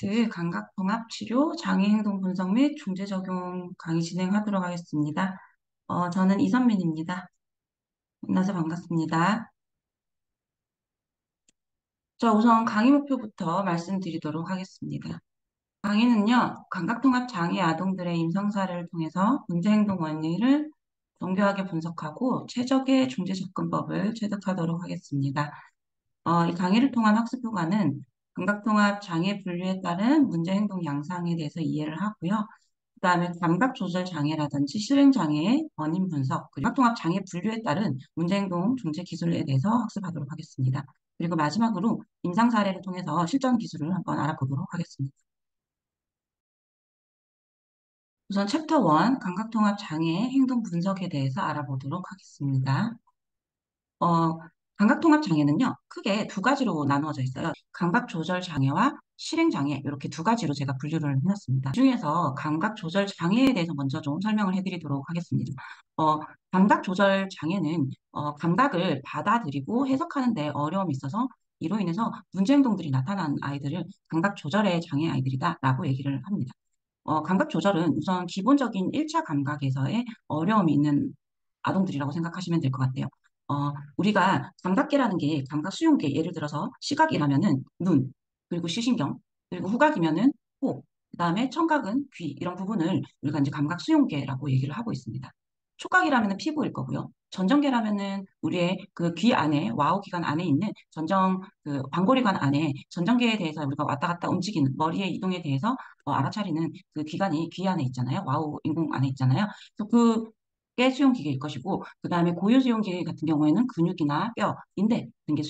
파트 감각통합치료 장애행동 분석 및 중재적용 강의 진행하도록 하겠습니다. 저는 이선민입니다. 만나서 반갑습니다. 자, 우선 강의 목표부터 말씀드리도록 하겠습니다. 강의는요, 감각통합 장애 아동들의 임상사례를 통해서 문제행동 원리를 정교하게 분석하고 최적의 중재접근법을 체득하도록 하겠습니다. 이 강의를 통한 학습 효과는 감각통합 장애 분류에 따른 문제행동 양상에 대해서 이해를 하고요. 그다음에 감각 조절 장애라든지 실행 장애의 원인 분석, 그리고 감각통합 장애 분류에 따른 문제행동 중재 기술에 대해서 학습하도록 하겠습니다. 그리고 마지막으로 임상 사례를 통해서 실전 기술을 한번 알아보도록 하겠습니다. 우선 챕터 1, 감각통합 장애 행동 분석에 대해서 알아보도록 하겠습니다. 어, 감각통합 장애는요, 크게 두 가지로 나누어져 있어요. 감각 조절 장애와 실행 장애, 이렇게 두 가지로 제가 분류를 해놨습니다. 그 중에서 감각 조절 장애에 대해서 먼저 좀 설명을 해드리도록 하겠습니다. 어, 감각 조절 장애는 감각을 받아들이고 해석하는 데 어려움이 있어서 이로 인해서 문제 행동들이 나타난 아이들을 감각 조절의 장애 아이들이다라고 얘기를 합니다. 감각 조절은 우선 기본적인 1차 감각에서의 어려움이 있는 아동들이라고 생각하시면 될 것 같아요. 우리가 감각계라는 게 감각 수용계, 예를 들어서 시각이라면은 눈, 그리고 시신경, 그리고 후각이면은 코, 그다음에 청각은 귀, 이런 부분을 우리가 이제 감각 수용계라고 얘기를 하고 있습니다. 촉각이라면은 피부일 거고요. 전정계라면은 우리의 그 귀 안에, 와우 기관 안에 있는 전정, 그 광고리관 안에 전정계에 대해서 우리가 왔다 갔다 움직이는 머리의 이동에 대해서 알아차리는 그 기관이 귀 안에 있잖아요. 와우 인공 안에 있잖아요. 그래서 그게 수용기계일 것이고, 그 다음에 고유 수용기계 같은 경우에는 근육이나 뼈, 인대 등의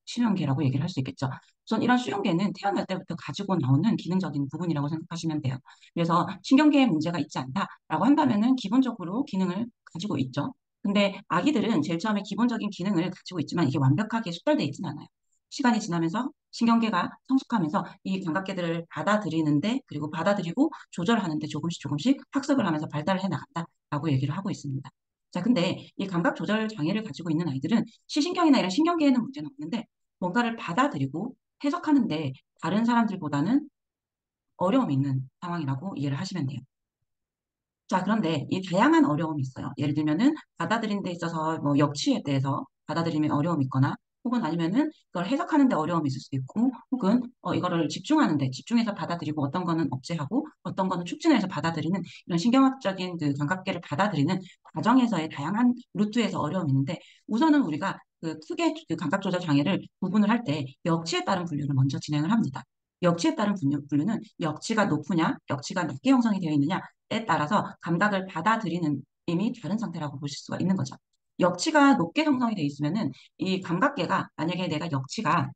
수용계라고 얘기를 할 수 있겠죠. 우선 이런 수용계는 태어날 때부터 가지고 나오는 기능적인 부분이라고 생각하시면 돼요. 그래서 신경계에 문제가 있지 않다라고 한다면은 기본적으로 기능을 가지고 있죠. 근데 아기들은 제일 처음에 기본적인 기능을 가지고 있지만 이게 완벽하게 숙달되어 있지는 않아요. 시간이 지나면서 신경계가 성숙하면서 이 감각계들을 받아들이는데, 그리고 받아들이고 조절하는데 조금씩 조금씩 학습을 하면서 발달을 해 나간다라고 얘기를 하고 있습니다. 자, 근데 이 감각 조절 장애를 가지고 있는 아이들은 시신경이나 이런 신경계에는 문제는 없는데 뭔가를 받아들이고 해석하는데 다른 사람들보다는 어려움이 있는 상황이라고 이해를 하시면 돼요. 자, 그런데 이 다양한 어려움이 있어요. 예를 들면은 받아들이는 데 있어서 뭐 역치에 대해서 받아들이면 어려움이 있거나, 혹은 아니면은 그걸 해석하는 데 어려움이 있을 수도 있고, 혹은 이거를 집중하는데 집중해서 받아들이고 어떤 거는 억제하고 어떤 거는 촉진해서 받아들이는 이런 신경학적인 그 감각계를 받아들이는 과정에서의 다양한 루트에서 어려움이 있는데, 우선은 우리가 그 크게 그 감각 조절 장애를 구분을 할 때 역치에 따른 분류를 먼저 진행을 합니다. 역치에 따른 분류는 역치가 높으냐, 역치가 낮게 형성이 되어 있느냐 에 따라서 감각을 받아들이는 이미 다른 상태라고 보실 수가 있는 거죠. 역치가 높게 형성이 되어 있으면은 이 감각계가, 만약에 내가 역치가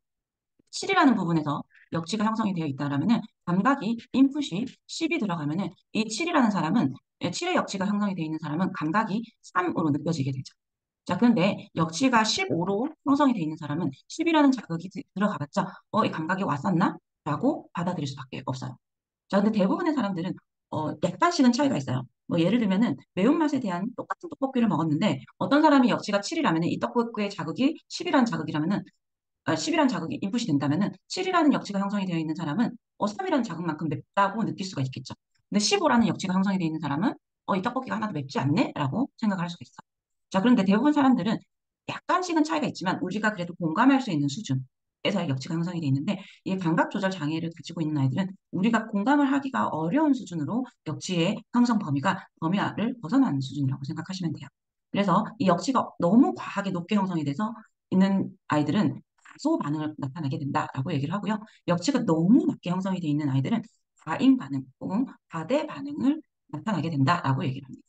7이라는 부분에서 역치가 형성이 되어 있다라면은 감각이 인풋이 10이 들어가면은 이 7이라는 사람은, 7의 역치가 형성이 되어 있는 사람은 감각이 3으로 느껴지게 되죠. 자, 그런데 역치가 15로 형성이 되어 있는 사람은 10이라는 자극이 들어가봤자 이 감각이 왔었나? 라고 받아들일 수밖에 없어요. 자, 근데 대부분의 사람들은 약간씩은 차이가 있어요. 뭐 예를 들면은 매운맛에 대한 똑같은 떡볶이를 먹었는데 어떤 사람이 역치가 7이라면은 이 떡볶이의 자극이 10이라는 자극이라면은 10이라는 자극이 인풋이 된다면은 7이라는 역치가 형성이 되어 있는 사람은 3이라는 자극만큼 맵다고 느낄 수가 있겠죠. 근데 15라는 역치가 형성이 되어 있는 사람은 이 떡볶이가 하나도 맵지 않네? 라고 생각을 할 수가 있어. 자, 그런데 대부분 사람들은 약간씩은 차이가 있지만 우리가 그래도 공감할 수 있는 수준에서의 역치가 형성이 되어 있는데, 이 감각 조절 장애를 가지고 있는 아이들은 우리가 공감을 하기가 어려운 수준으로 역치의 형성 범위를 벗어나는 수준이라고 생각하시면 돼요. 그래서 이 역치가 너무 과하게 높게 형성이 돼서 있는 아이들은 다소 반응을 나타내게 된다라고 얘기를 하고요. 역치가 너무 낮게 형성이 되어 있는 아이들은 과잉 반응 혹은 과대 반응을 나타나게 된다라고 얘기를 합니다.